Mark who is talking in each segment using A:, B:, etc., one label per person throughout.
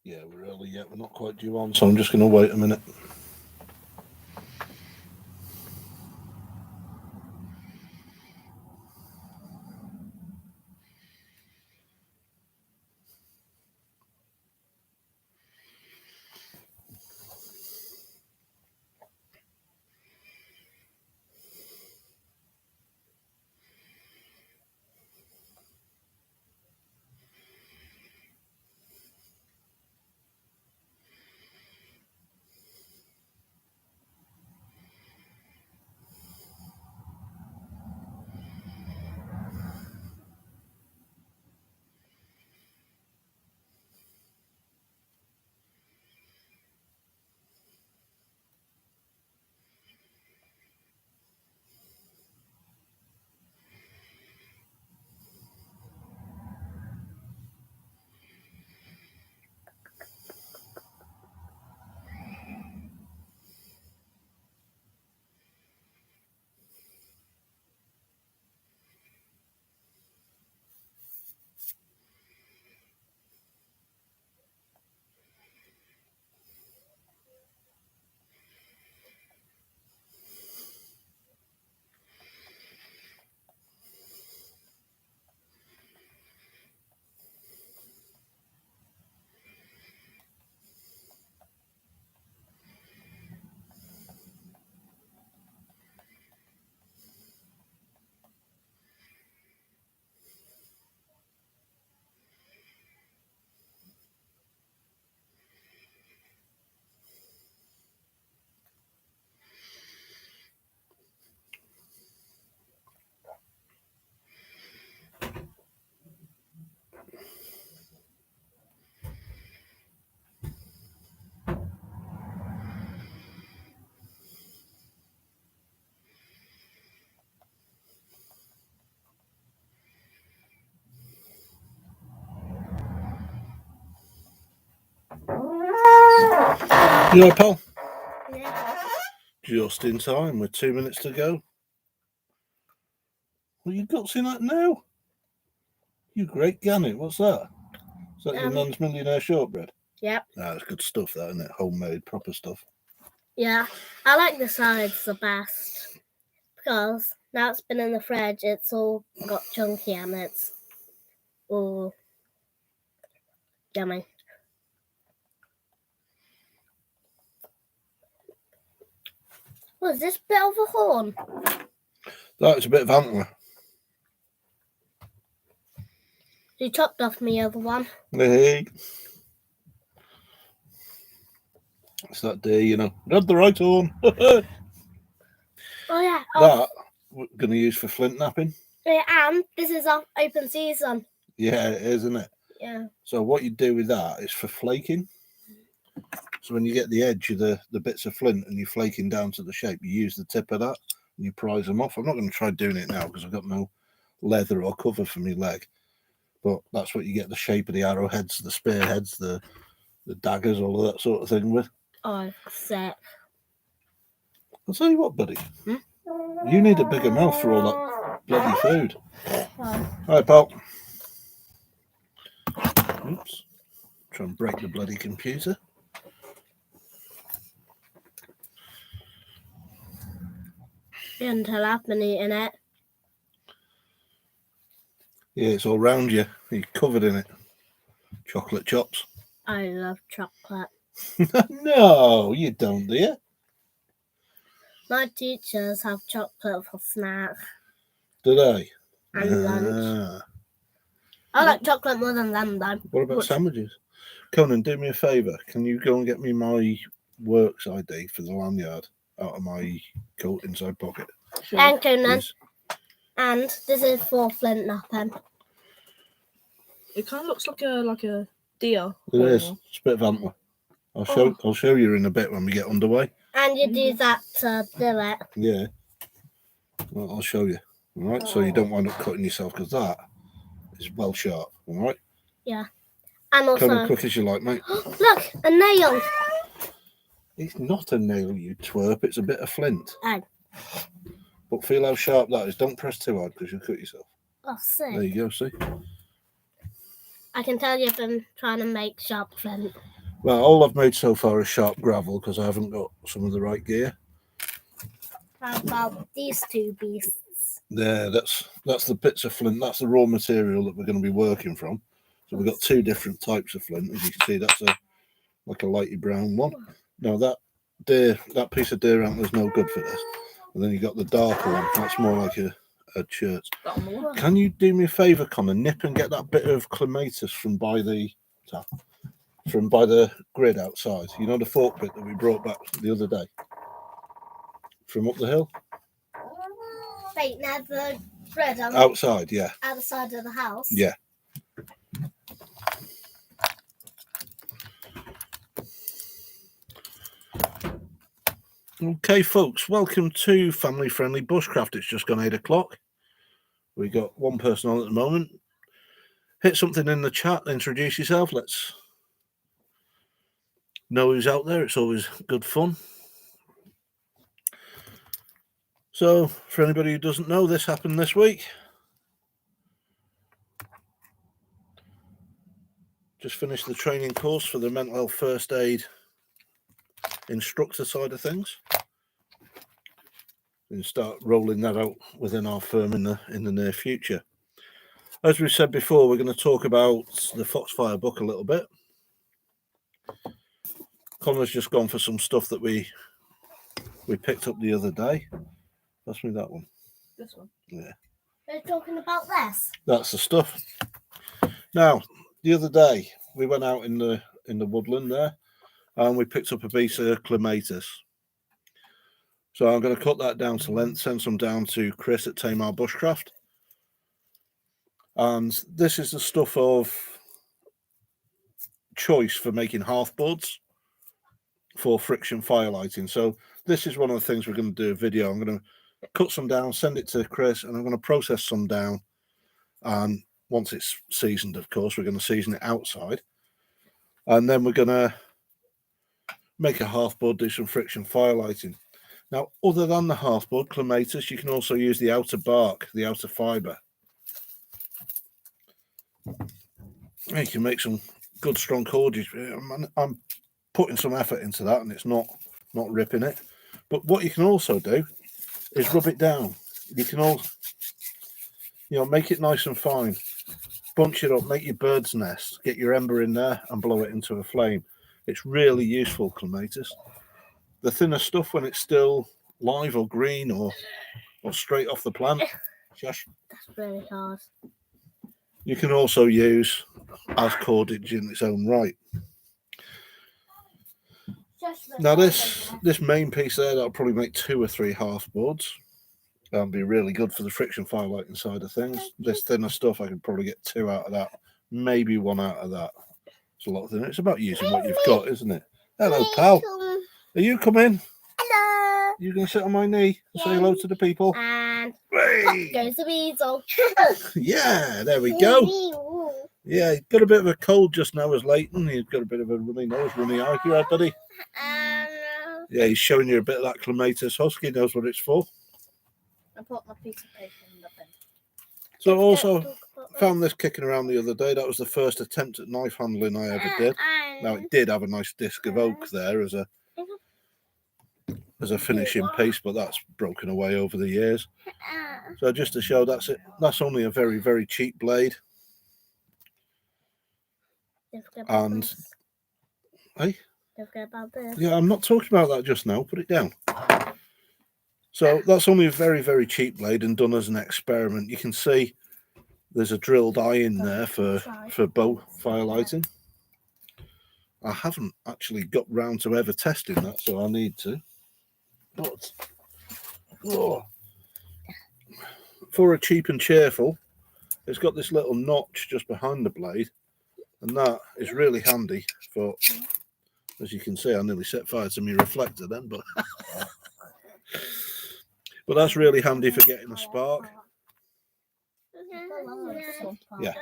A: Yeah, we're early yet. We're not quite due on, so I'm just going to wait a minute. You all right, pal?
B: Yeah.
A: Just in time with 2 minutes to go. Well, you gutsing that now? You great gannet. What's that? Is that your Nun's Millionaire Shortbread?
B: Yep.
A: Ah, it's good stuff, that, isn't it? Homemade, proper stuff.
B: Yeah. I like the sides the best because now it's been in the fridge. It's all got chunky and it's all yummy. Was this bit of a horn?
A: That's a bit of antler.
B: You chopped off my other one.
A: Hey. It's that day, you know. Had the right horn.
B: Oh yeah.
A: That we're going to use for flint napping.
B: Yeah, and this is our open season.
A: Yeah, it is, isn't it?
B: Yeah.
A: So what you do with that is for flaking. So when you get the edge of the bits of flint and you're flaking down to the shape, you use the tip of that and you prise them off. I'm not going to try doing it now because I've got no leather or cover for my leg. But that's what you get the shape of the arrowheads, the spearheads, the daggers, all of that sort of thing with.
B: Oh, sick.
A: I'll tell you what, buddy. You need a bigger mouth for all that bloody food.
B: Oh.
A: All right, pal. Oops. Try and break the bloody computer.
B: Until I've been eating it.
A: Yeah, it's all round you. You're covered in it. Chocolate chops.
B: I love chocolate.
A: No, you don't, do you?
B: My teachers have chocolate for snack
A: Do they?
B: and lunch. I like chocolate more than them, though.
A: What about sandwiches? Conan, do me a favour. Can you go and get me my works ID for the lanyard out of my coat inside pocket?
B: Sure. And Conan.
A: Please?
B: And this is for flint napping.
C: It kind of looks like a deer.
A: It is. It's a bit of antler. I'll show you in a bit when we get underway.
B: And you do that to do it.
A: Yeah. Well, I'll show you. All right. So you don't wind up cutting yourself because that is well sharp. All right.
B: Yeah. And also,
A: Come as quick as you like, mate.
B: Look, a nail.
A: It's not a nail, you twerp. It's a bit of flint.
B: Oh.
A: But feel how sharp that is. Don't press too hard because you'll cut yourself.
B: Oh, sick.
A: There you go. See.
B: I can tell you've been trying to make sharp flint.
A: Well, all I've made so far is sharp gravel because I haven't got some of the right gear.
B: How about these two beasts?
A: There, that's the bits of flint. That's the raw material that we're going to be working from. So we've got two different types of flint. As you can see, that's like a lighty brown one. Now that piece of deer antler is no good for this. And then you got the darker one. That's more like a church. Can you do me a favour, Connor? Nip and get that bit of clematis from by the grid outside. You know the fork bit that we brought back the other day from up the hill.
B: Wait, now the bread on
A: Outside, yeah.
B: outside of the house.
A: Yeah. Okay, folks, welcome to Family Friendly Bushcraft. It's just gone 8 o'clock. We got one person on at the moment. Hit something in the chat, introduce yourself. Let's know who's out there. It's always good fun. So, for anybody who doesn't know, this happened this week. Just finished the training course for the mental health first aid instructor side of things. And start rolling that out within our firm in the near future. As we said before, we're going to talk about the Foxfire Book a little bit. Connor's just gone for some stuff that we picked up the other day. Pass me that one.
C: This one.
A: Yeah.
B: We're talking about this.
A: That's the stuff. Now, the other day we went out in the woodland there, and we picked up a piece of clematis. So I'm going to cut that down to length, send some down to Chris at Tamar Bushcraft. And this is the stuff of choice for making hearthboards for friction firelighting. So this is one of the things we're going to do a video. I'm going to cut some down, send it to Chris, and I'm going to process some down. And once it's seasoned, of course, we're going to season it outside. And then we're going to make a hearthboard, do some friction firelighting. Now, other than the hearthboard, clematis, you can also use the outer bark, the outer fibre. You can make some good strong cordage. I'm putting some effort into that, and it's not ripping it. But what you can also do is rub it down. You can also, make it nice and fine. Bunch it up, make your bird's nest, get your ember in there and blow it into a flame. It's really useful, clematis. The thinner stuff when it's still live or green or straight off the plant. Shush.
B: That's really hard.
A: You can also use as cordage in its own right. Now this main piece there, that'll probably make 2 or 3 hearthboards. That'll be really good for the friction firelighting side of things. This thinner stuff, I could probably get 2 out of that, maybe 1 out of that. It's a lot thinner. It's about using what you've got, isn't it? Hello, pal. Are you coming?
B: Hello.
A: You going to sit on my knee and say hello to the people?
B: And
A: Hey!
B: goes the weasel.
A: Yeah, there we go. Yeah, he's got a bit of a cold just now as Leighton. He's got a bit of a runny nose, runny eye. You right, buddy? Yeah, he's showing you a bit of that clematis husk. He knows what it's for.
C: I put my piece of paper in the bin.
A: So I also found this kicking around the other day. That was the first attempt at knife handling I ever did. Now it did have a nice disc of oak there as a finishing piece, but that's broken away over the years. So just to show, that's it. That's only a very, very cheap blade. And hey,
B: don't forget about this.
A: Yeah, I'm not talking about that just now. Put it down. So that's only a very, very cheap blade and done as an experiment. You can see there's a drilled eye in there for bow firelighting. I haven't actually got round to ever testing that, so I need to. But for a cheap and cheerful, it's got this little notch just behind the blade, and that is really handy for, as you can see, I nearly set fire to my reflector then, but but that's really handy for getting a spark. Yeah.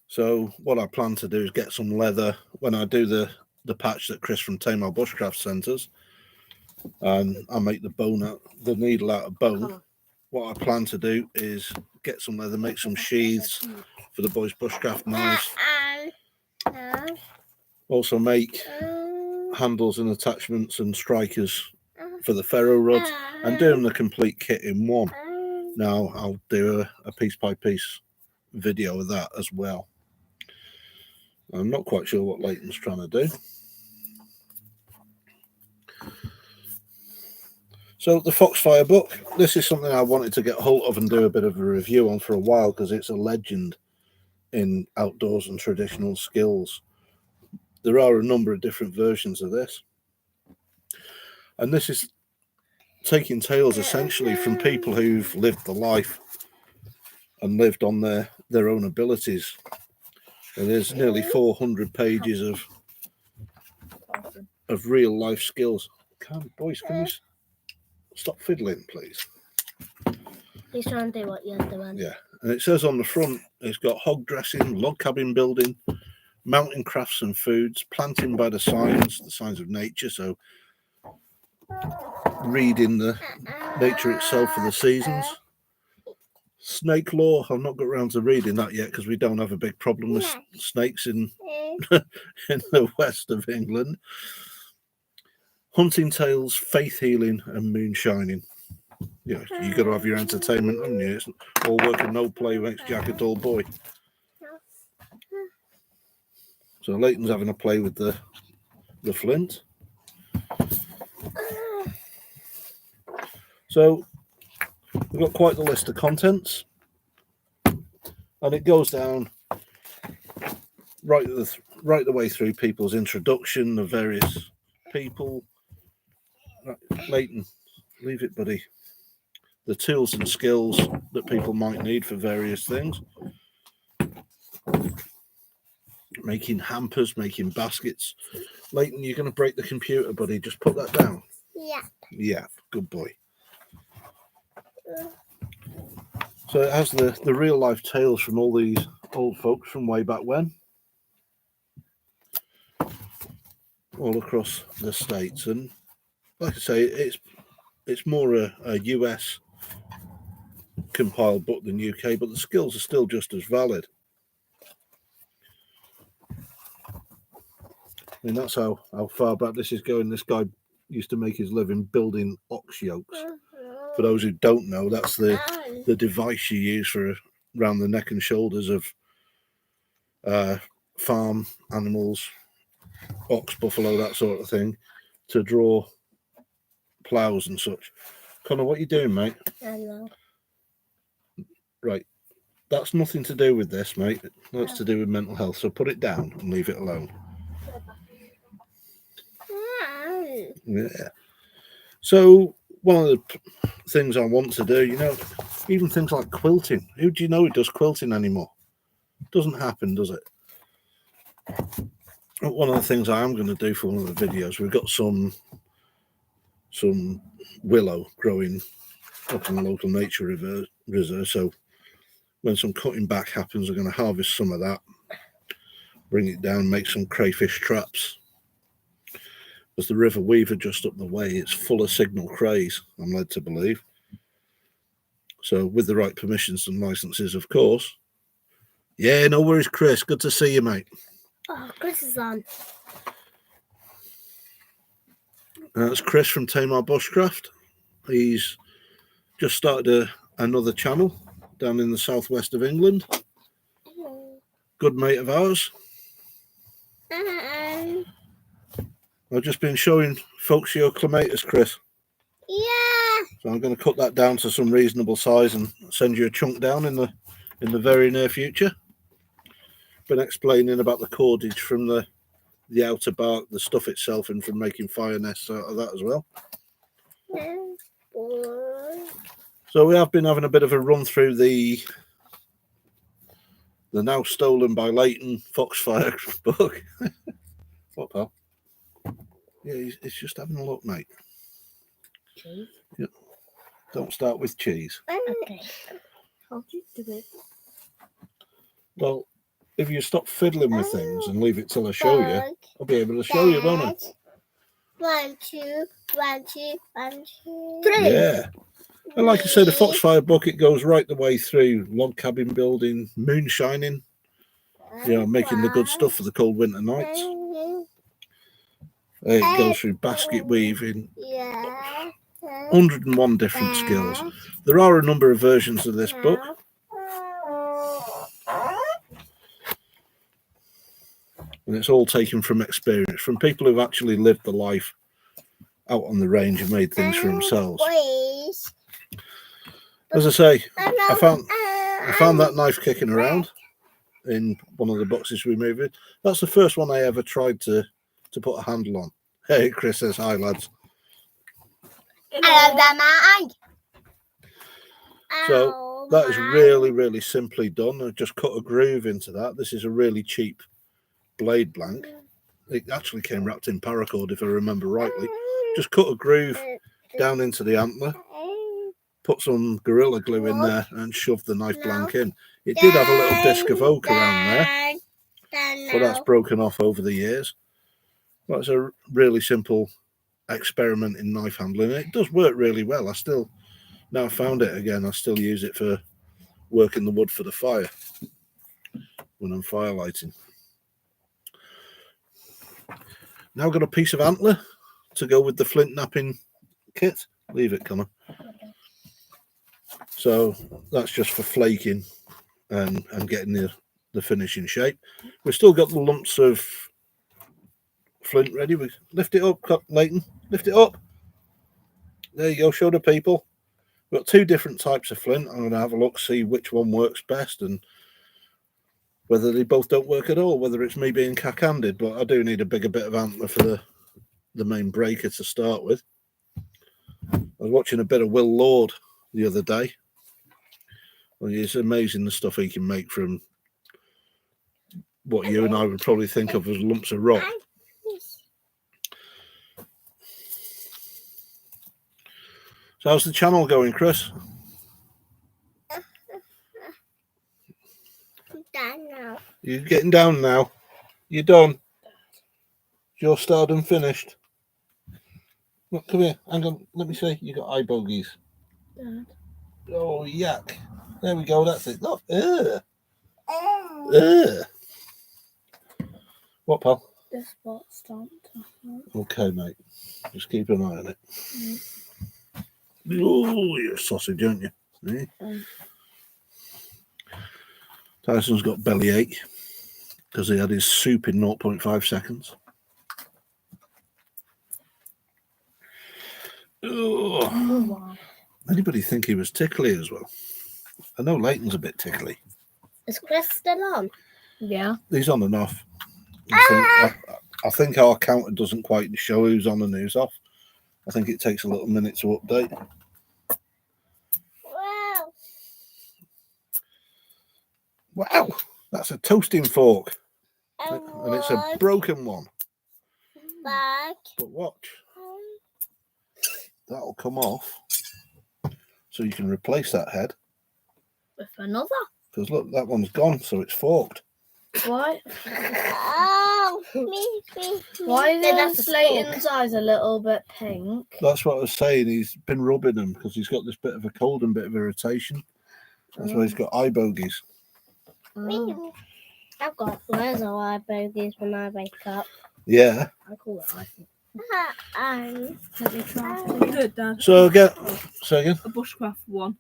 A: So what I plan to do is get some leather when I do the patch that Chris from Tamar Bushcraft sent us, and I make the needle out of bone. what I plan to do is get some leather, make some sheaths for the boys' bushcraft knives. Also make handles and attachments and strikers for the ferro rods, and doing the complete kit in one. Now I'll do a piece by piece video of that as well. I'm not quite sure what Leighton's trying to do. So the Foxfire Book, this is something I wanted to get hold of and do a bit of a review on for a while, because it's a legend in outdoors and traditional skills. There are a number of different versions of this, and this is taking tales essentially from people who've lived the life and lived on their own abilities. And there's nearly 400 pages of real life skills. Boys, can you stop fiddling, please?
B: He's trying to do what you're doing.
A: Yeah, and it says on the front, it's got hog dressing, log cabin building, mountain crafts and foods, planting by the signs of nature, so reading the nature itself for the seasons. Snake law, I've not got around to reading that yet, because we don't have a big problem with snakes in the west of England. Hunting tales, faith healing and moonshining. Yeah, you got to have your entertainment, haven't you? It's all work and no play makes Jack a dull boy. So Leighton's having a play with the flint. So we've got quite the list of contents, and it goes down right the way through people's introduction, the various people. Right, Leighton, leave it, buddy. The tools and skills that people might need for various things. Making hampers, making baskets. Leighton, you're going to break the computer, buddy. Just put that down.
B: Yeah.
A: Yeah, good boy. So it has the real life tales from all these old folks from way back when, all across the States. And like I say, it's more a US compiled book than UK, but the skills are still just as valid. I mean, that's how far back this is going. This guy used to make his living building ox yokes. For those who don't know, that's the device you use for around the neck and shoulders of farm animals, ox, buffalo, that sort of thing, to draw ploughs and such. Connor, what are you doing, mate?
B: Hello.
A: Right, that's nothing to do with this, mate. That's to do with mental health. So put it down and leave it alone. Yeah. So one of the things I want to do, even things like quilting. Who do you know who does quilting anymore? Doesn't happen, does it? One of the things I am going to do for one of the videos, we've got some willow growing up in the local nature reserve. So when some cutting back happens, I'm going to harvest some of that, bring it down, make some crayfish traps. As the River Weaver just up the way, it's full of signal crays, I'm led to believe. So with the right permissions and licenses, of course. Yeah, no worries, Chris. Good to see you, mate.
B: Oh, Chris is on.
A: That's Chris from Tamar Bushcraft. He's just started another channel down in the southwest of England. Good mate of ours. I've just been showing folks your clematis, Chris.
B: Yeah.
A: So I'm going to cut that down to some reasonable size and send you a chunk down in the very near future. Been explaining about the cordage from the outer bark, the stuff itself, and from making fire nests out of that as well. So we have been having a bit of a run through the now stolen by Leighton Foxfire book. What, pal? Yeah, it's just having a look, mate.
B: Cheese?
A: Yeah. Don't start with cheese.
B: Okay.
C: How do you do it?
A: Well, if you stop fiddling with things and leave it till I show you, I'll be able to show you, won't I?
B: 1, 2, 1, 2, 1, 2, 3.
A: Yeah. And like I say, the Foxfire Book, it goes right the way through log cabin building, moonshining, making the good stuff for the cold winter nights. It goes through basket weaving, 101 different skills. There are a number of versions of this book. And it's all taken from experience, from people who've actually lived the life out on the range and made things for themselves. As I say, I found that knife kicking around in one of the boxes we moved in. That's the first one I ever tried to put a handle on. Hey, Chris says hi, lads. So that is really, really simply done. I just cut a groove into that. This is a really cheap blade blank. It actually came wrapped in paracord, if I remember rightly. Just cut a groove down into the antler, put some Gorilla Glue in there and shoved the knife blank in. It did have a little disc of oak around there, but that's broken off over the years. That's a really simple experiment in knife handling. It does work really well. Now I found it again, I still use it for working the wood for the fire when I'm fire lighting. Now got a piece of antler to go with the flint napping kit. Leave it, Connor. So that's just for flaking and getting the finishing shape. We've still got the lumps of flint ready. We lift it up, Leighton. Lift it up. There you go. Show the people. We've got two different types of flint. I'm going to have a look, see which one works best and whether they both don't work at all, whether it's me being cack-handed, but I do need a bigger bit of antler for the main breaker to start with. I was watching a bit of Will Lord the other day. Well, it's amazing the stuff he can make from what you and I would probably think of as lumps of rock. So how's the channel going, Chris?
B: Done now.
A: You're getting down now. You're done. Your stardom finished. Look, come here. Hang on. Let me see. You got eye bogies.
C: Dad.
A: Oh, yuck. There we go. That's it. Look. Ugh. What, pal?
C: The spot stamped.
A: Okay, mate. Just keep an eye on it. Oh, you're a sausage, aren't you? Eh? Tyson's got bellyache because he had his soup in 0.5 seconds. Oh.
C: Oh, wow.
A: Anybody think he was tickly as well? I know Leighton's a bit tickly.
B: Is Chris still on?
C: Yeah.
A: He's on and off. I think our counter doesn't quite show who's on and who's off. I think it takes a little minute to update.
B: Wow.
A: Wow, that's a toasting fork. And it's a broken one.
B: Back.
A: But watch. That'll come off. So you can replace that head.
C: With another.
A: Because look, that one's gone, so it's forked.
C: Why?
B: Oh, me.
C: Why
B: Yeah,
C: are
B: that's a
C: Leighton's eyes a little bit pink?
A: That's what I was saying. He's been rubbing them because he's got this bit of a cold and bit of irritation. That's why he's got eye bogies.
C: Oh.
B: I've got loads of eye bogies when I wake up.
A: Yeah.
C: I call it eye fungus.
B: Let me
C: try.
B: try.
C: Dad.
A: So again,
C: A bushcraft one.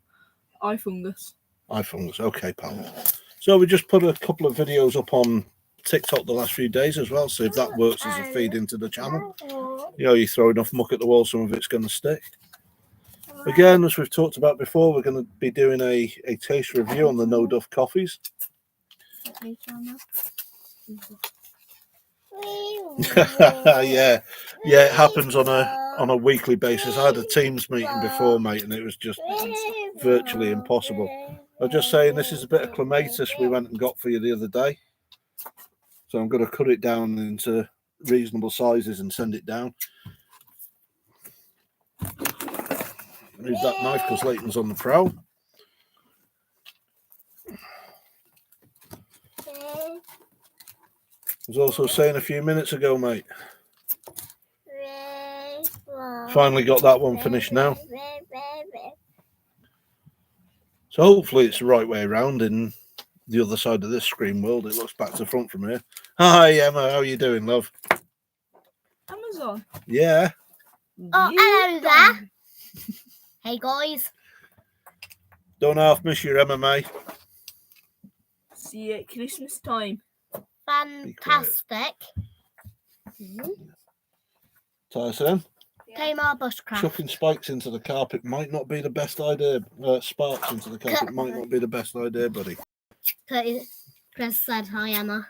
C: Eye fungus.
A: eye fungus. Okay, pal. So we just put a couple of videos up on TikTok the last few days as well. So if that works as a feed into the channel, you throw enough muck at the wall, some of it's going to stick. Again, as we've talked about before, we're going to be doing a taste review on the No Duff coffees. yeah, it happens on a weekly basis. I had a Teams meeting before, mate, and it was just virtually impossible. I was just saying, this is a bit of clematis we went and got for you the other day. So I'm going to cut it down into reasonable sizes and send it down. Use that knife because Leighton's on the prowl. I was also saying a few minutes ago, mate. Finally got that one finished now. So hopefully it's the right way around in the other side of this screen world. It looks back to front from here. Hi, Emma. How you doing, love?
C: Amazon.
A: Yeah.
B: Oh, hello there. Hey, guys.
A: Don't half miss your MMA.
C: See you at Christmas time.
B: Fantastic.
A: Tyson,
B: Tamar Bushcraft.
A: chucking spikes into the carpet might not be the best idea. Sparks into the carpet might not be the best idea, buddy.
B: Chris said, hi, Emma.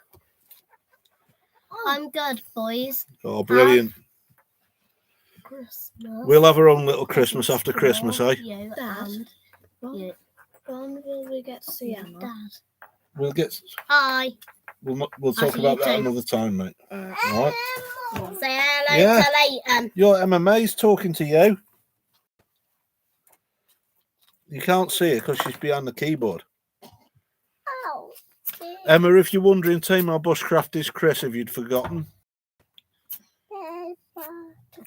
B: I'm good, boys.
A: Oh, brilliant.
B: Christmas.
A: We'll have our own little Christmas after Christmas, eh?
B: You
C: Dad.
B: and you.
C: When will we get to see Emma?
B: Dad.
A: We'll get.
B: Hi.
A: We'll talk
B: see
A: about
B: you
A: that
B: too.
A: another time, mate. All right.
B: Say hello
A: Yeah.
B: to Leighton.
A: Your MMA's talking to you. You can't see her because she's behind the keyboard.
B: Oh.
A: Emma, if you're wondering, Tamar Bushcraft is Chris, if you'd forgotten.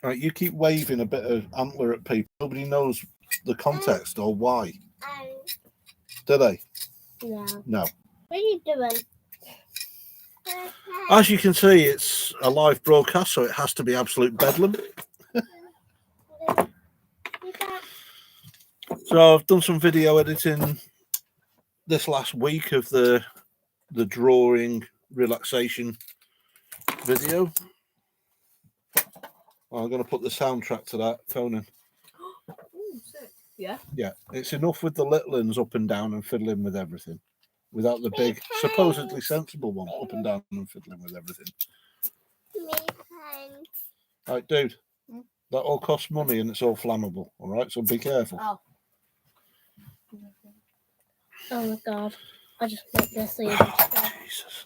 A: Right, you keep waving a bit of antler at people. Nobody knows the context or why. Do they?
B: No.
A: No.
B: What are you doing?
A: As you can see, it's a live broadcast, so it has to be absolute bedlam. So I've done some video editing this last week of the drawing relaxation video. I'm going to put the soundtrack to that, Conan.
C: Ooh, sick. Yeah.
A: Yeah, it's enough with the little ones up and down and fiddling with everything, without the big, supposedly sensible one up and down and fiddling with everything. Right, dude, that all costs money and it's all flammable. All right, so be careful.
B: Oh. Oh my god. I just make this even
A: Jesus.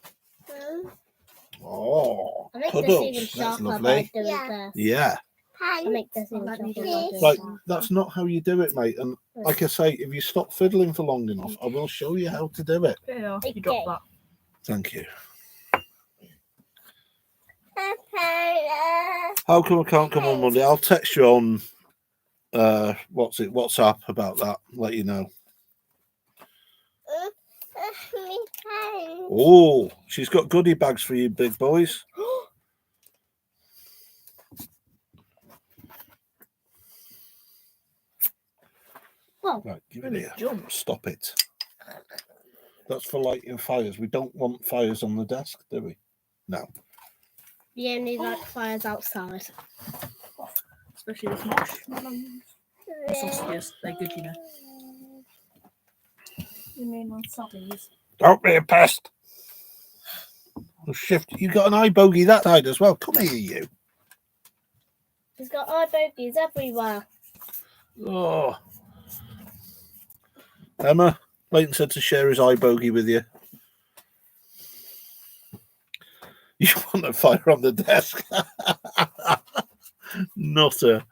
A: Oh,
B: I make this even
A: cuddles. That's
B: sharper by
A: lovely.
B: doing this.
A: Yeah.
B: I make this even sharper by doing
A: Right,
B: that.
A: that's not how you do it, mate. And like I say, if you stop fiddling for long enough, I will show you how to do it.
C: Yeah, you dropped that.
A: Thank you. How come I can't come on Monday? I'll text you on WhatsApp about that. Let you know. Oh, she's got goodie bags for you, big boys.
B: Whoa.
A: Right, give it here.
C: Jump.
A: Stop it. That's for lighting fires. We don't want fires on the desk, do we? No.
B: You only like fires outside.
C: Especially with marshmallows. Sausages, they're good, you know. You mean on sausages?
A: Don't be a pest. We'll shift. You got an eye bogey that side as well. Come here, you.
B: He's got eye bogies everywhere.
A: Oh. Emma, Leighton said to share his eye bogey with you. You want a fire on the desk? Nutter.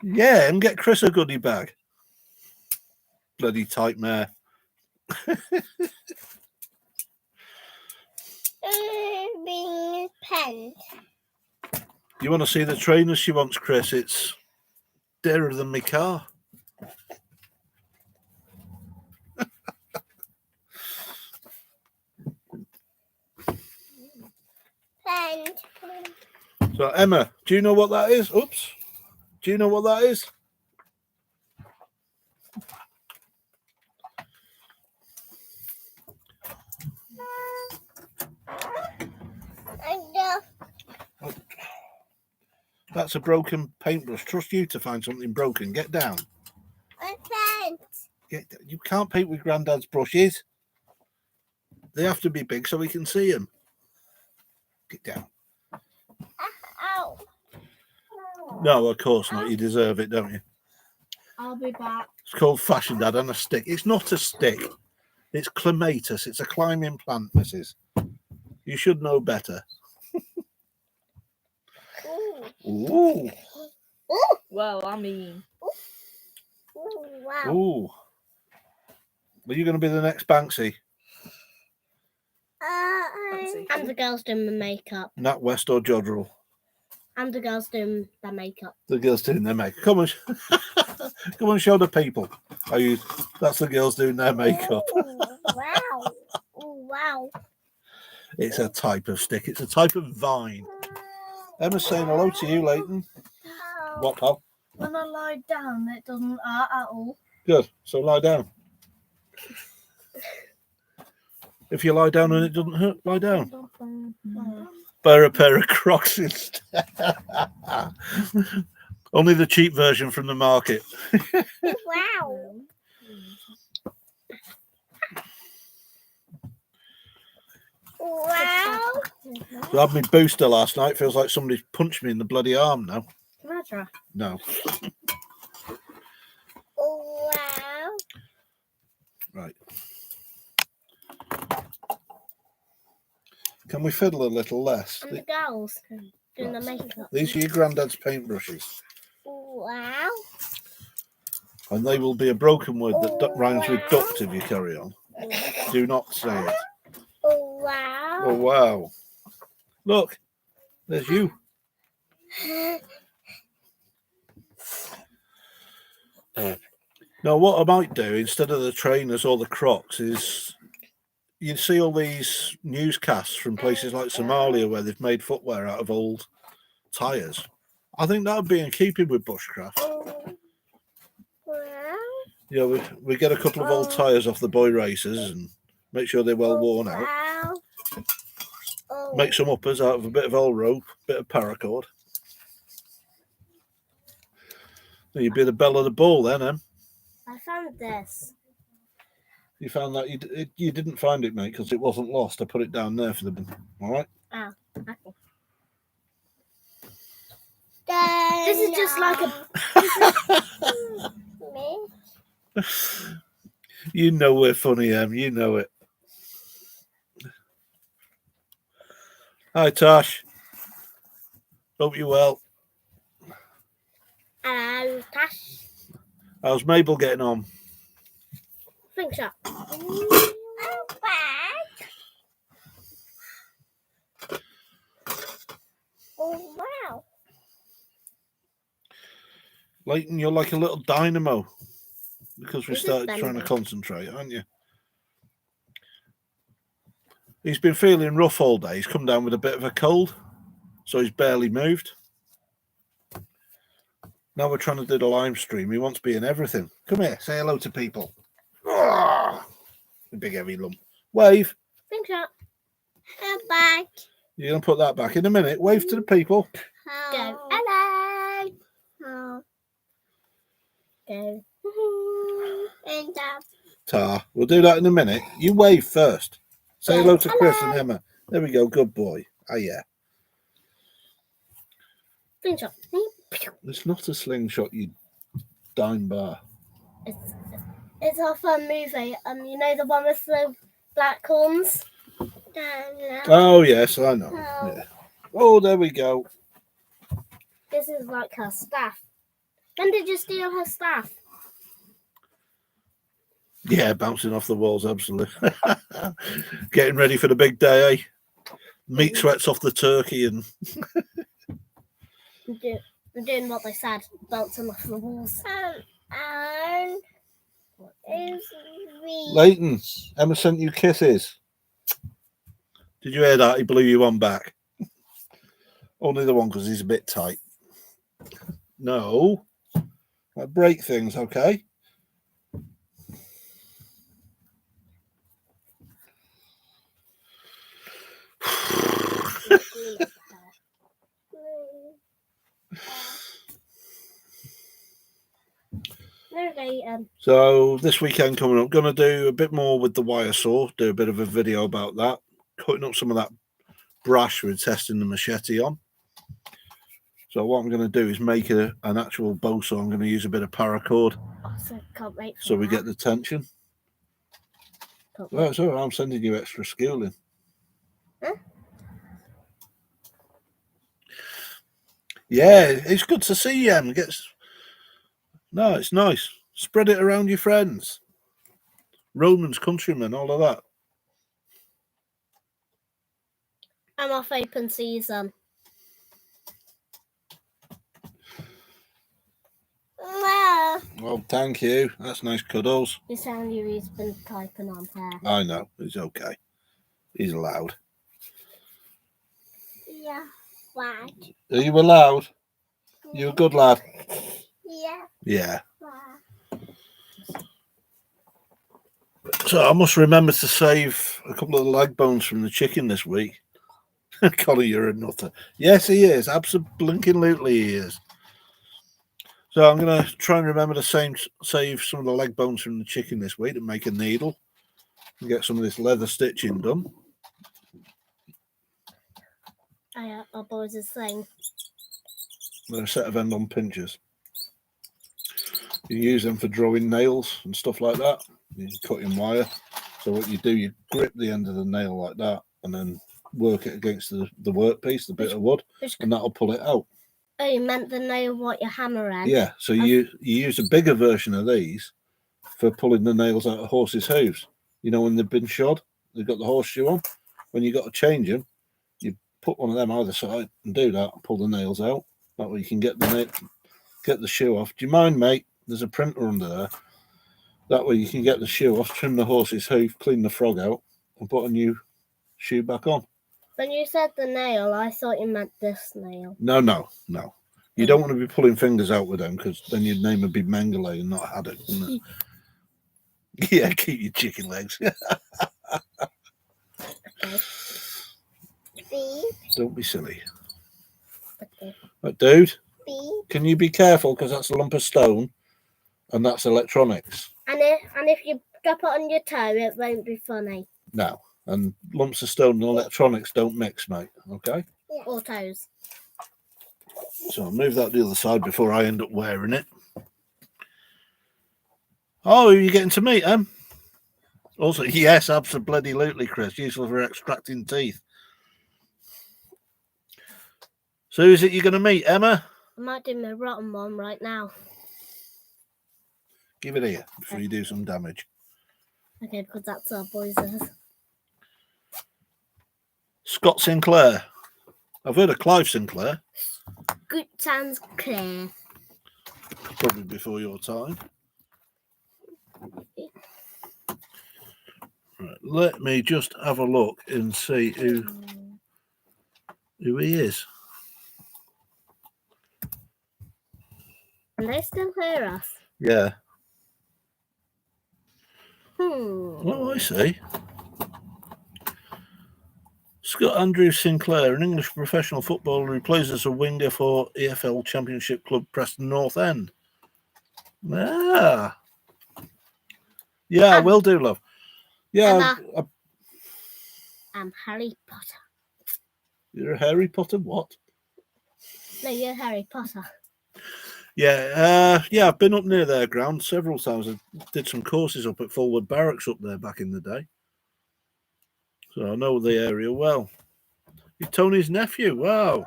A: Yeah, and get Chris a goodie bag. Bloody tight mare.
B: Being penned.
A: You want to see the trainers she wants, Chris? It's dearer than my car.
B: Penned.
A: So, Emma, do you know what that is? Oops. Do you know what that is? That's a broken paintbrush. Trust you to find something broken. Get down.
B: I can't.
A: You can't paint with Grandad's brushes. They have to be big so we can see them. Get down.
B: Ow.
A: No, of course not. You deserve it, don't you?
B: I'll be back.
A: It's called fashion, Dad, and a stick. It's not a stick. It's clematis. It's a climbing plant, Mrs. You should know better. Ooh.
C: Well, I mean.
B: Ooh, wow.
A: Ooh. Are you going to be the next Banksy?
B: And the girls doing the makeup.
A: Nat West or Jodrell?
B: And the girls doing their makeup.
A: The girls doing their makeup. Come on, come on, show the people. That's the girls doing their makeup.
B: Wow. Wow.
A: It's a type of stick. It's a type of vine. Emma's saying hello to you, Leighton. What, pal?
C: When I lie down, it doesn't hurt at all.
A: Good. So lie down. If you lie down and it doesn't hurt, lie down. Buy a pair of Crocs instead. Only the cheap version from the market.
B: Wow. Wow.
A: I had my booster last night. Feels like somebody's punched me in the bloody arm now.
C: Can I try?
A: No.
B: Wow.
A: Right. Can we fiddle a little less?
B: And the girls doing the makeup.
A: These are your granddad's paintbrushes.
B: Wow.
A: And they will be a broken word that rhymes with duct if you carry on. Do not say it.
B: Wow.
A: Oh, wow. Look, there's you. Now, what I might do instead of the trainers or the Crocs is you see all these newscasts from places like Somalia where they've made footwear out of old tyres. I think that would be in keeping with bushcraft.
B: Wow.
A: Yeah, we get a couple of old tyres off the boy races and make sure they're well worn out.
B: Wow.
A: Make some uppers out of a bit of old rope, bit of paracord. You'd be the belle of the ball then, Em.
B: I found this.
A: You found that you didn't find it, mate, because it wasn't lost. I put it down there for them. All right.
B: Oh, okay. This is just like a. Me?
A: You know we're funny, Em. You know it. Hi, Tosh. Hope you're well.
B: Hello, Tash.
A: How's Mabel getting on?
B: Think shot. Oh, wow.
A: Leighton, you're like a little dynamo because we
B: This is
A: started trying to
B: dynamo.
A: concentrate, aren't you? He's been feeling rough all day. He's come down with a bit of a cold, so he's barely moved. Now we're trying to do the live stream. He wants to be in everything. Come here, say hello to people. Ah, a big heavy lump. Wave.
B: Think shot. Come back.
A: You're going to put that back in a minute. Wave to the people.
B: Go. Hello. Oh. Go. And down.
A: Ta. We'll do that in a minute. You wave first. Say hello to Chris and
B: Hello.
A: Emma. There we go. Good boy. Oh, yeah.
B: Think shot.
A: It's not a slingshot, you dime bar.
B: It's off a movie. You know the one with the black horns?
A: Oh, yes, I know. Yeah. Oh, there we go.
B: This is like her staff. When did you steal her staff?
A: Yeah, bouncing off the walls, absolutely. Getting ready for the big day, eh? Meat sweats off the turkey and...
B: We're doing what they said, bouncing off the walls.
A: Leighton, Emma sent you kisses. Did you hear that? He blew you one back. Only the one because he's a bit tight. No. I break things, okay?
B: Okay,
A: So this weekend coming up, going to do a bit more with the wire saw, do a bit of a video about that, cutting up some of that brash we're testing the machete on. So what I'm going to do is make an actual bow saw. I'm going to use a bit of paracord
B: so can't wait for
A: so we
B: that.
A: get the tension.
B: Can't
A: Well,
B: wait.
A: it's all right. I'm sending you extra schooling.
B: Huh?
A: Yeah, it's good to see you, Em. No, it's nice. Spread it around your friends. Romans, countrymen, all of that.
B: I'm off open season.
A: Thank you. That's nice cuddles.
B: You sound you he's been typing on there.
A: I know. He's okay. He's allowed.
B: Yeah, why?
A: Are you allowed? You a good lad?
B: Yeah,
A: Yeah.
B: why?
A: So I must remember to save a couple of the leg bones from the chicken this week. Colin, you're a nutter. Yes, he is. Absolutely, he is. So I'm going to try and remember to save some of the leg bones from the chicken this week and make a needle and get some of this leather stitching done.
B: Our boys are saying.
A: They're a set of end-on pinchers. You use them for drawing nails and stuff like that. You cut in wire. So what you do, you grip the end of the nail like that and then work it against the workpiece, the bit of wood, and that'll pull it out.
B: Oh, you meant the nail what you're hammering?
A: Yeah, so you use a bigger version of these for pulling the nails out of horses' hooves. You know, when they've been shod, they've got the horseshoe on. When you got to change them, you put one of them either side and do that and pull the nails out. That way you can get the shoe off. Do you mind, mate? There's a printer under there. That way you can get the shoe off, trim the horse's hoof, clean the frog out, and put a new shoe back on.
B: When you said the nail, I thought you meant this nail.
A: No. You don't want to be pulling fingers out with them because then your name would be Mengele and not Haddock, wouldn't it? Yeah, keep your chicken legs.
B: Okay. Beep.
A: Don't be silly.
B: Okay.
A: But dude,
B: Beep.
A: can you be careful because that's a lump of stone and that's electronics.
B: And if you drop it on your toe, it won't be funny.
A: No, and lumps of stone and electronics don't mix, mate. Okay?
B: Yeah. Or toes.
A: So I'll move that to the other side before I end up wearing it. Oh, are you getting to meet him? Also, yes, absolutely, Chris. Useful for extracting teeth. So who is it you're going to meet, Emma?
B: I might do my rotten one right now.
A: Give it here before you do some damage.
B: Okay, because that's our boys.
A: Scott Sinclair. I've heard of Clive Sinclair.
B: Good sounds clear.
A: Probably before your time. Right, let me just have a look and see who he is.
B: Can they still hear us?
A: Yeah.
B: Oh,
A: I see. Scott Andrew Sinclair, an English professional footballer who plays as a winger for EFL Championship club Preston North End. Ah. Yeah, will do, love. Yeah.
B: I'm Harry Potter.
A: You're a Harry Potter what?
B: No, you're Harry Potter.
A: Yeah, I've been up near their ground several times. I did some courses up at Fulwood Barracks up there back in the day. So I know the area well. You're Tony's nephew. Wow.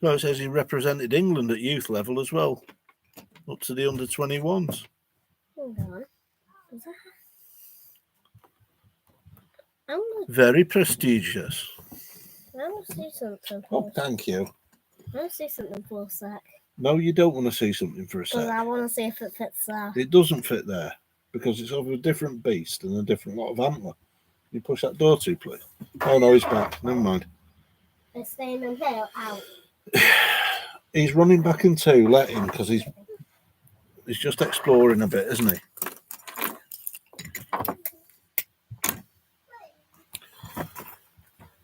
A: So it says he represented England at youth level as well, up to the under-21s.
B: Hold on.
A: Very prestigious.
B: I want to see something.
A: Oh, thank you.
B: I want to see something for a sec.
A: No, you don't want to see something for a
B: Because
A: sec.
B: I want to see if it fits there.
A: It doesn't fit there because it's of a different beast and a different lot of antler. You push that door too, please. Oh no, he's back. Never mind.
B: It's staying in here out.
A: He's running back in two. Let him, because he's just exploring a bit, isn't he?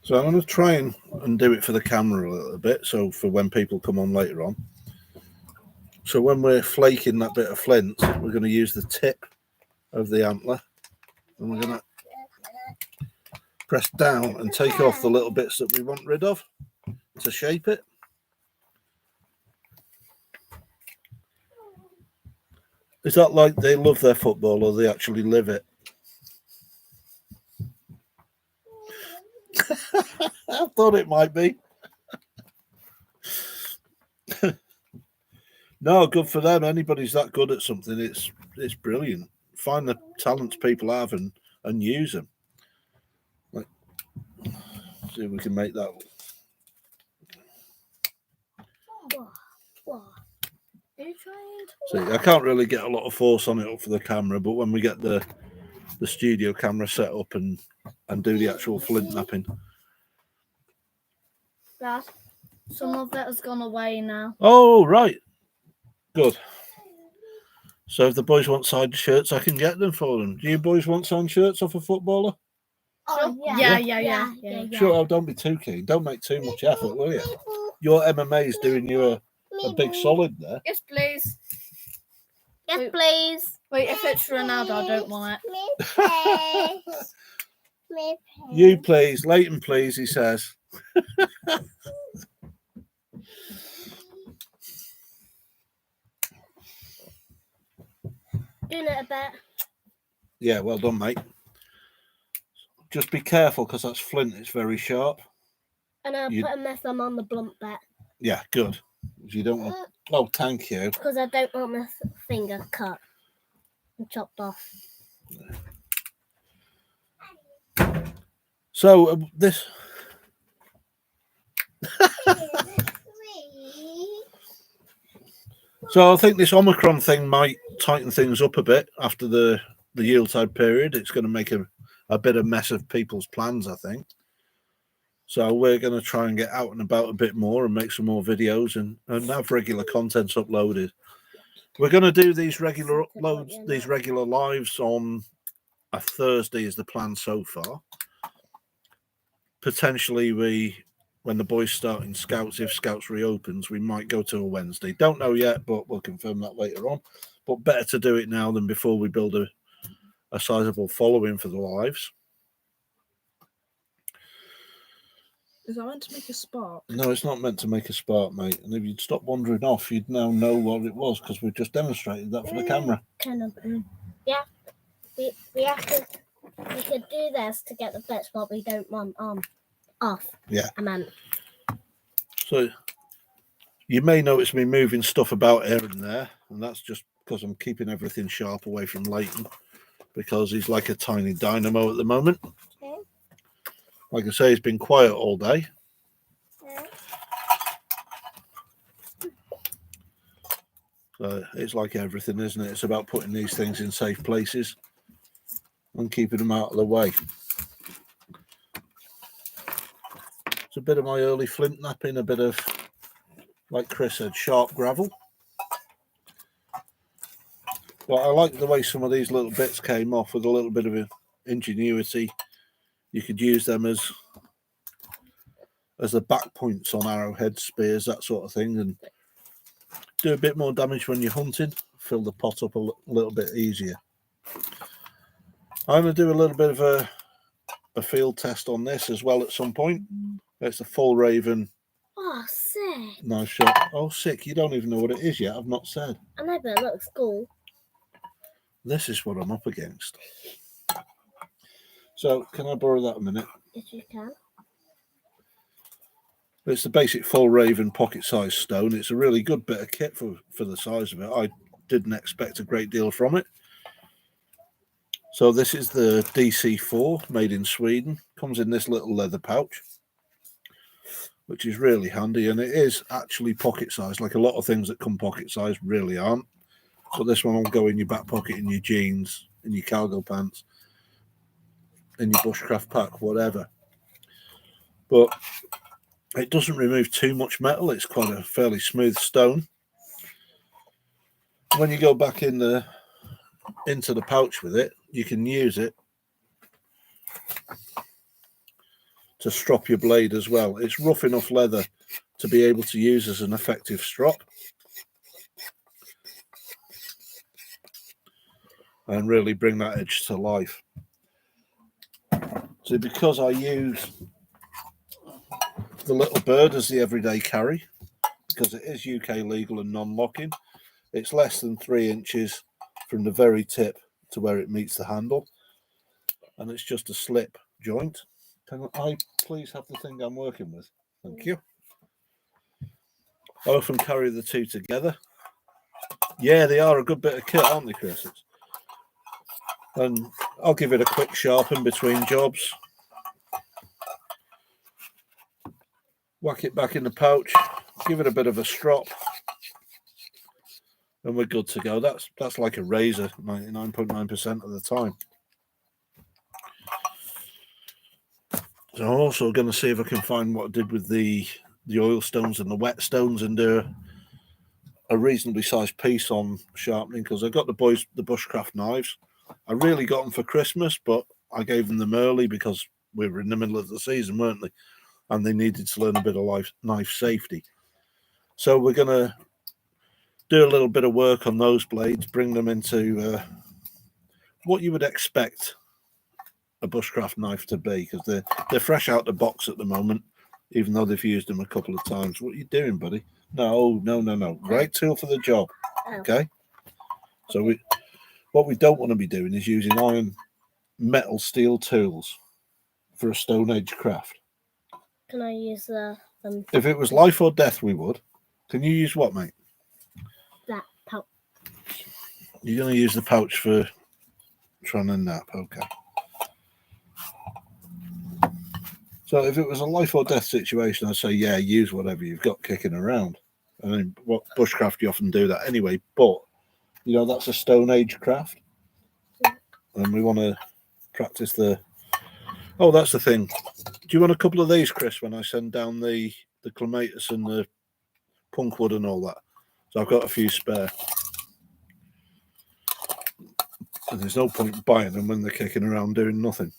A: So I'm going to try and do it for the camera a little bit, so for when people come on later on. So when we're flaking that bit of flint, we're going to use the tip of the antler, and we're going to press down and take off the little bits that we want rid of to shape it. Is that like they love their football or they actually live it? I thought it might be. No, good for them. Anybody's that good at something, it's brilliant. Find the talents people have and use them. Like, see if we can make that.
B: What?
C: Are you trying to...
A: See, I can't really get a lot of force on it up for the camera, but when we get the studio camera set up and do the actual flint napping.
C: Dad, some of it has gone away now.
A: Oh, right. Good. So if the boys want signed shirts, I can get them for them. Do you boys want signed shirts off a footballer?
B: Oh,
C: Yeah.
A: Sure, oh, don't be too keen. Don't make too much effort, will you? Your MMA is doing you a big solid there.
C: Yes, please.
B: Yes, please.
C: Wait, if it's Ronaldo, I don't want it.
A: You please, Leighton please, he says.
B: Doing it a bit.
A: Yeah, well done, mate. Just be careful because that's flint. It's very sharp.
B: And I'll put a my thumb on the blunt bit.
A: Yeah, good. You don't want. Oh, thank you.
B: Because I don't want my finger cut and chopped off.
A: So this. So I think this Omicron thing might tighten things up a bit after the Yuletide period. It's going to make a bit of mess of people's plans, I think. So we're going to try and get out and about a bit more and make some more videos and have regular contents uploaded. We're going to do these regular uploads, these regular lives on a Thursday is the plan so far. Potentially when the boys start in Scouts, if Scouts reopens, we might go to a Wednesday. Don't know yet, but we'll confirm that later on. But better to do it now than before we build a sizable following for the lives.
C: Is that meant to make a spark?
A: No, it's not meant to make a spark, mate. And if you'd stop wandering off, you'd now know what it was because we've just demonstrated that for the camera.
B: Kind of. Yeah. We have to. We could do this to get the bits what we don't want on. Off.
A: Yeah.
B: I meant.
A: So you may notice me moving stuff about here and there, and that's just because I'm keeping everything sharp away from Leighton because he's like a tiny dynamo at the moment.
B: Okay.
A: Like I say, he's been quiet all day. So it's like everything, isn't it? It's about putting these things in safe places and keeping them out of the way. It's a bit of my early flint napping, a bit of, like Chris said, sharp gravel. But I like the way some of these little bits came off with a little bit of ingenuity. You could use them as the back points on arrowhead, spears, that sort of thing, and do a bit more damage when you're hunting. Fill the pot up a little bit easier. I'm going to do a little bit of a field test on this as well at some point. It's a full Raven.
B: Oh, sick.
A: Nice shot. Oh, sick. You don't even know what it is yet. I've not said.
B: I know, but it looks cool.
A: This is what I'm up against. So, can I borrow that a minute?
B: If you can.
A: It's the basic full Raven pocket-sized stone. It's a really good bit of kit for the size of it. I didn't expect a great deal from it. So this is the DC4 made in Sweden. Comes in this little leather pouch, which is really handy, and it is actually pocket-sized. Like a lot of things that come pocket-sized really aren't. But this one will go in your back pocket, in your jeans, in your cargo pants, in your bushcraft pack, whatever. But it doesn't remove too much metal. It's quite a fairly smooth stone. When you go back into the pouch with it, you can use it to strop your blade as well. It's rough enough leather to be able to use as an effective strop and really bring that edge to life. So because I use the little bird as the everyday carry, because it is UK legal and non-locking, it's less than 3 inches from the very tip to where it meets the handle, and it's just a slip joint. Can I please have the thing I'm working with? Thank you. I often carry the two together. Yeah, they are a good bit of kit, aren't they, Chris? And I'll give it a quick sharpen between jobs. Whack it back in the pouch, give it a bit of a strop, and we're good to go. That's like a razor 99.9% of the time. So I'm also going to see if I can find what I did with the oil stones and the whetstones and do a reasonably sized piece on sharpening, because I got the boys the bushcraft knives. I really got them for Christmas, but I gave them early because we were in the middle of the season, weren't they? And they needed to learn a bit of knife safety. So we're going to do a little bit of work on those blades, bring them into what you would expect a bushcraft knife to be, because they're fresh out the box at the moment, even though they've used them a couple of times. What are you doing, buddy? No. Right tool for the job. Okay. So what we don't want to be doing is using iron, metal, steel tools for a Stone Age craft.
B: Can I use them?
A: If it was life or death, we would. Can you use what, mate?
B: That pouch.
A: You're going to use the pouch for trying to nap. Okay. So if it was a life or death situation, I'd say, yeah, use whatever you've got kicking around. I mean, what bushcraft, you often do that anyway. But, that's a Stone Age craft. And we want to practice the... Oh, that's the thing. Do you want a couple of these, Chris, when I send down the clematis and the punkwood and all that? So I've got a few spare. And there's no point buying them when they're kicking around doing nothing.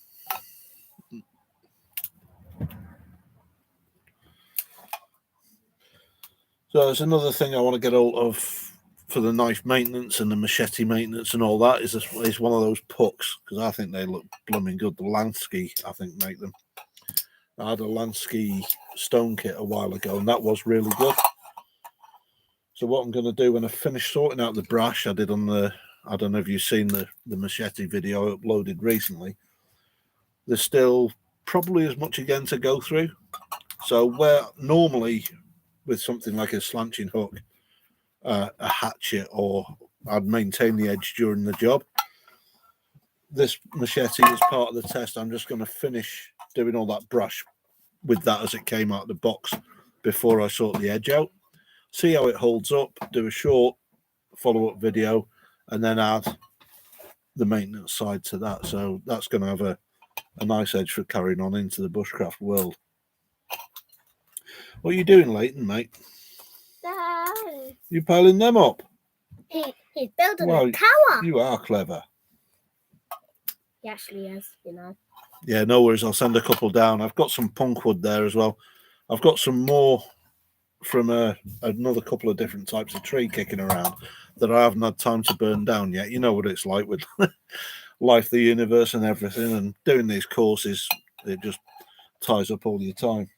A: So there's another thing I want to get hold of for the knife maintenance and the machete maintenance and all that is one of those pucks, because I think they look blooming good. The Lansky, I think, make them. I had a Lansky stone kit a while ago, and that was really good. So what I'm going to do when I finish sorting out the brash, I did on the... I don't know if you've seen the machete video I uploaded recently. There's still probably as much again to go through. So where normally with something like a slanting hook, a hatchet, or I'd maintain the edge during the job, this machete is part of the test. I'm just going to finish doing all that brush with that as it came out of the box before I sort the edge out. See how it holds up, do a short follow-up video, and then add the maintenance side to that. So that's going to have a nice edge for carrying on into the bushcraft world. What are you doing, Leighton, mate?
B: No.
A: You piling them up?
B: He's building a tower.
A: You are clever.
B: He actually is,
A: Yeah, no worries. I'll send a couple down. I've got some punkwood there as well. I've got some more from another couple of different types of tree kicking around that I haven't had time to burn down yet. You know what it's like with life, the universe and everything, and doing these courses, it just ties up all your time.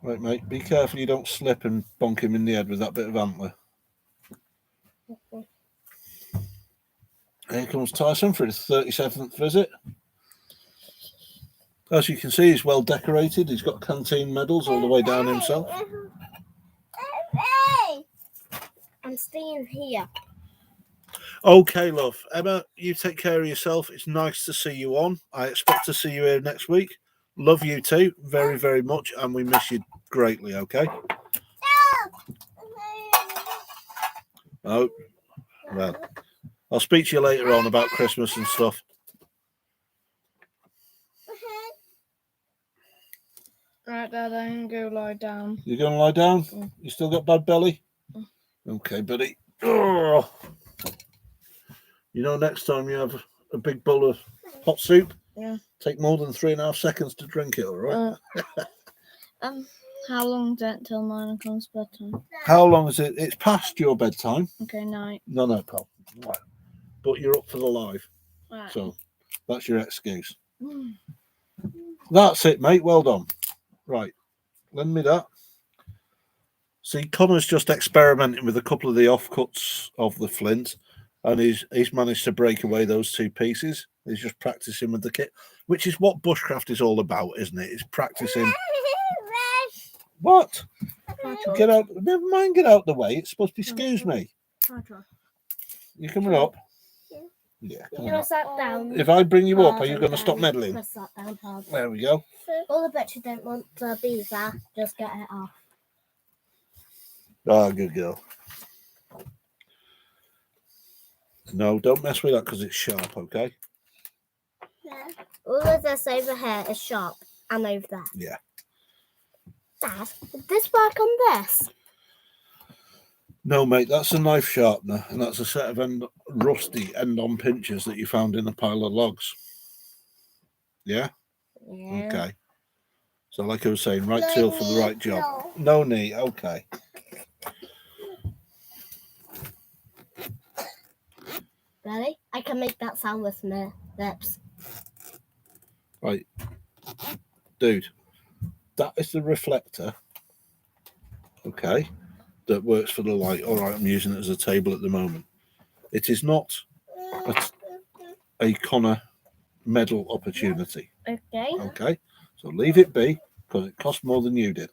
A: Right, mate, be careful you don't slip and bonk him in the head with that bit of antler. Here comes Tyson for his 37th visit. As you can see, he's well decorated. He's got canteen medals all the way down himself.
B: I'm staying here.
A: Okay, love. Emma, you take care of yourself. It's nice to see you on. I expect to see you here next week. Love you too, very, very much, and we miss you greatly, okay? Oh, well, I'll speak to you later on about Christmas and stuff.
C: Right, Dad, I'm going to lie down.
A: You're going to lie down?
C: Mm.
A: You still got bad belly?
C: Mm.
A: Okay, buddy. Oh. Next time you have a big bowl of hot soup, take more than 3.5 seconds to drink it, all right?
C: How long is it till 9 o'clock's bedtime?
A: How long is it? It's past your bedtime.
C: Okay, night.
A: No, pal. Right. But you're up for the live.
C: Right.
A: So that's your excuse. That's it, mate. Well done. Right. Lend me that. See, Connor's just experimenting with a couple of the offcuts of the flint, and he's managed to break away those two pieces. He's just practicing with the kit, which is what bushcraft is all about, isn't it? It's practicing. What? Get out. Never mind, get out the way. It's supposed to be, excuse me. You coming up? Yeah.
B: You're
A: Come
B: gonna
A: on.
B: sat down.
A: If I bring you up, are you
B: hard
A: going to
B: and
A: stop
B: down.
A: meddling?
B: Press that down hard.
A: There we go.
B: All the bits you don't want to be there, just get it off.
A: Ah, good girl. No, don't mess with that because it's sharp, okay?
B: Yeah. All of this over here is sharp and over there.
A: Yeah.
B: Dad, would this work on this?
A: No, mate, that's a knife sharpener, and that's a set of rusty end-on pinchers that you found in a pile of logs. Yeah?
B: Yeah.
A: Okay. So like I was saying, right tool for the right job. No knee, okay.
B: Ready? I can make that sound with my lips.
A: Right. Dude, that is the reflector, okay, that works for the light. All right, I'm using it as a table at the moment. It is not a Connor medal opportunity.
B: Okay.
A: Okay, so leave it be because it cost more than you did.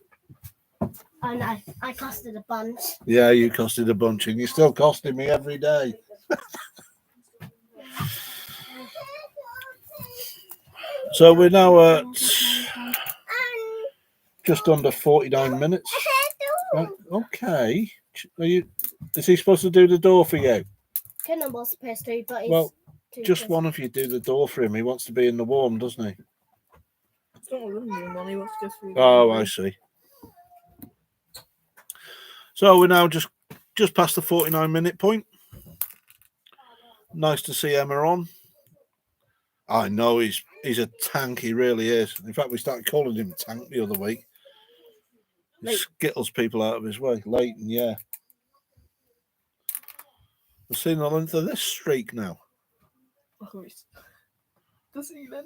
B: Oh no, I costed a bunch.
A: Yeah, you costed a bunch, and you're still costing me every day. So we're now at just under 49 minutes. Right, okay. Are you? Is he supposed to do the door for you?
B: Kinnan was supposed to, but he's
A: Well,
B: too
A: just
B: busy.
A: one of you do the door for him. He wants to be in the warm, doesn't he?
C: It's not a living room one. He wants to just read.
A: Oh, I see. So we're now just past the 49-minute point. Nice to see Emma on. I know he's a tank. He really is. In fact, we started calling him Tank the other week. He
C: Late.
A: skittles people out of his way. Leighton, yeah. We've seen the length of this streak now.
C: Oh, does he then?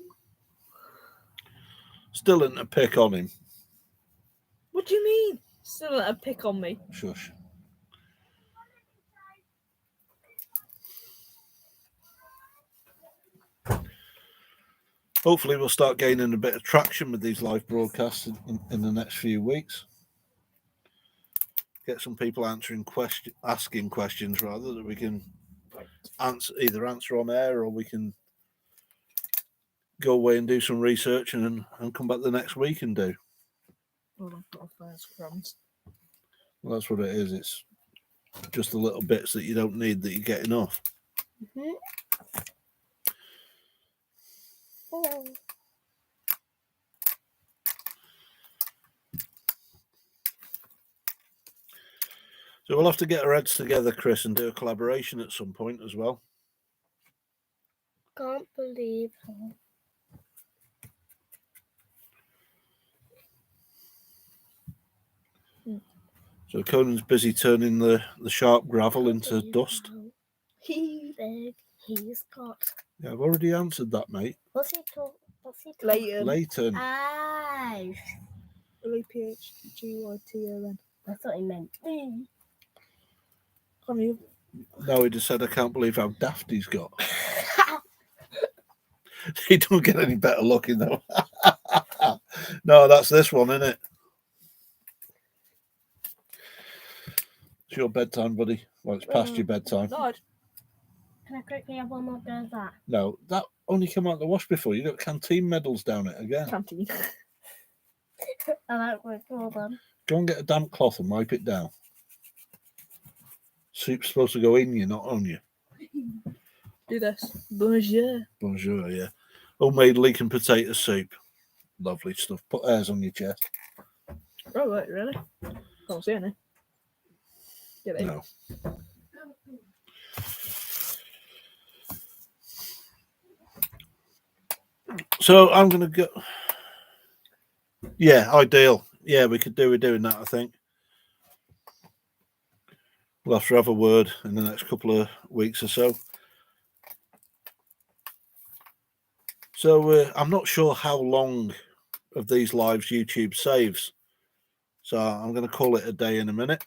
A: Still in a pick on him.
C: What do you mean? Still a pick on me.
A: Shush. Hopefully we'll start gaining a bit of traction with these live broadcasts in the next few weeks. Get some people asking questions rather that we can either answer on air or we can go away and do some research and come back the next week and do.
C: Hold on, put off those crumbs.
A: Well, that's what it is. It's just the little bits that you don't need that you're getting off.
B: Mm-hmm. Oh.
A: So we'll have to get our heads together, Chris, and do a collaboration at some point as well.
B: Can't believe.
A: So Conan's busy turning the sharp gravel into dust.
B: Big he's got.
A: Yeah, I've already answered that, mate.
B: What's he talking?
A: Leighton.
B: Ah.
C: L-A-P-H-G-Y-T-O-N.
B: I thought he meant.
C: Come you.
A: No, he just said, I can't believe how daft he's got. He don't get any better looking, though. No, that's this one, isn't it? It's your bedtime, buddy. Well, it's past your bedtime.
C: No,
B: Can I quickly have one more go of that?
A: No, that only came out of the wash before. You got canteen medals down it again.
C: canteen.
B: I like with all them.
A: Go and get a damp cloth and wipe it down. Soup's supposed to go in you, not on you.
C: Do this. Bonjour.
A: Bonjour, yeah. Homemade leek and potato soup. Lovely stuff. Put hairs on your chest.
C: Oh, wait, really? Can't see any. Get it.
A: No. So I'm going to go. Yeah, ideal. Yeah, we could do with doing that, I think. We'll have to have a word in the next couple of weeks or so. So I'm not sure how long of these lives YouTube saves. So I'm going to call it a day in a minute.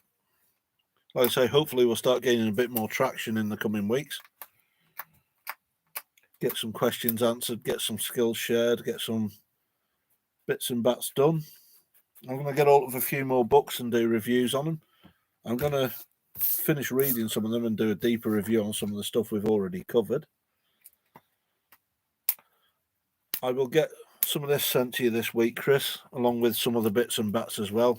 A: Like I say, hopefully we'll start gaining a bit more traction in the coming weeks. Get some questions answered, get some skills shared, get some bits and bats done. I'm going to get hold of a few more books and do reviews on them. I'm going to finish reading some of them and do a deeper review on some of the stuff we've already covered. I will get some of this sent to you this week, Chris, along with some other bits and bats as well.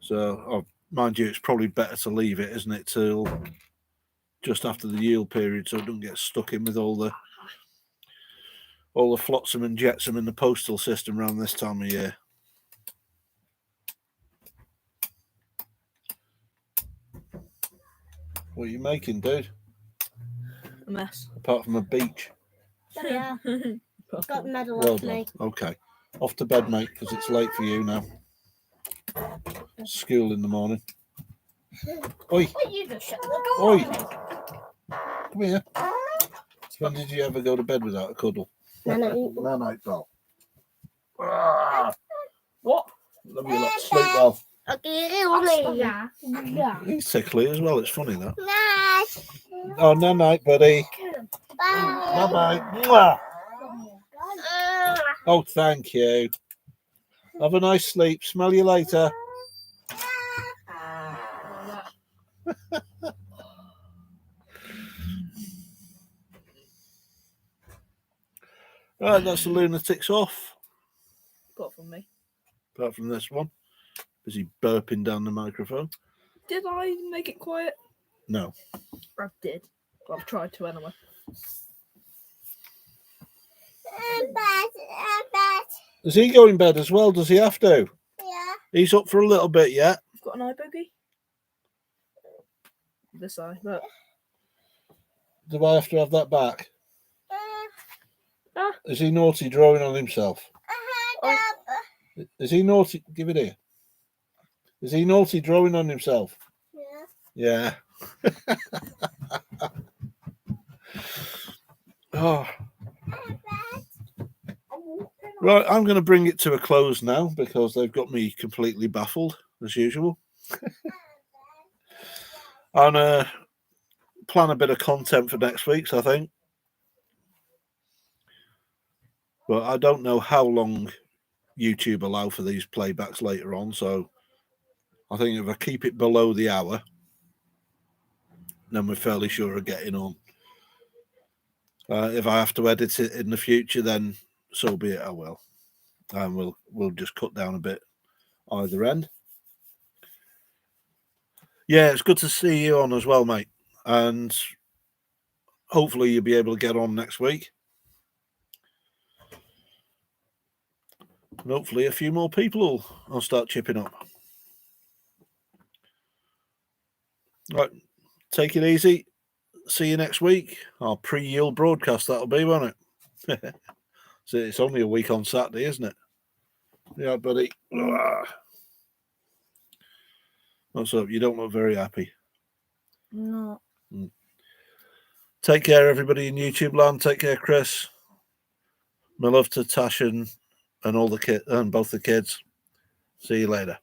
A: So, mind you, it's probably better to leave it, isn't it, till just after the yield period, so it doesn't get stuck in with all the flotsam and jetsam in the postal system around this time of year. What are you making, dude?
C: A mess.
A: Apart from a beach.
B: Yeah. Got the medal
A: Well
B: off
A: done.
B: me.
A: Okay. Off to bed, mate, because it's late for you now. School in the morning. Oi.
B: You just shut the
A: Oi. Come here. When did you ever go to bed without a cuddle?
B: No.
A: Night, pal. Ah,
C: What?
A: love you lot. Sleep well.
B: Okay,
A: He's tickly as well. It's funny that.
B: Night.
A: Oh, no night, buddy.
B: Bye.
A: Bye-bye. Oh, thank you. Have a nice sleep. Smell you later. Right, that's the lunatics off.
C: Apart from me.
A: Apart from this one. Busy burping down the microphone.
C: Did I make it quiet?
A: No.
C: I did. But I've tried to anyway.
A: Does he go in bed as well? Does he have to?
B: Yeah.
A: He's up for a little bit yet.
C: I've got an eye boogie. This eye, but
A: Do I have to have that back?
C: Ah.
A: Is he naughty drawing on himself? Is he naughty? Give it here. Is he naughty drawing on himself?
B: Yeah.
A: Yeah. Oh. Right, I'm going to bring it to a close now because they've got me completely baffled, as usual. And plan a bit of content for next week's, I think. But I don't know how long YouTube allow for these playbacks later on, so I think if I keep it below the hour, then we're fairly sure of getting on. If I have to edit it in the future, then so be it, I will. And we'll just cut down a bit either end. Yeah, it's good to see you on as well, mate. And hopefully you'll be able to get on next week. And hopefully a few more people will start chipping up. Right, take it easy. See you next week. Our pre-yield broadcast, that'll be, won't it? So it's only a week on Saturday, isn't it? Yeah, buddy. What's up? You don't look very happy.
C: no.
A: Take care, everybody in YouTube land. Take care, Chris. My love to Tash and all the kids and both the kids. See you later.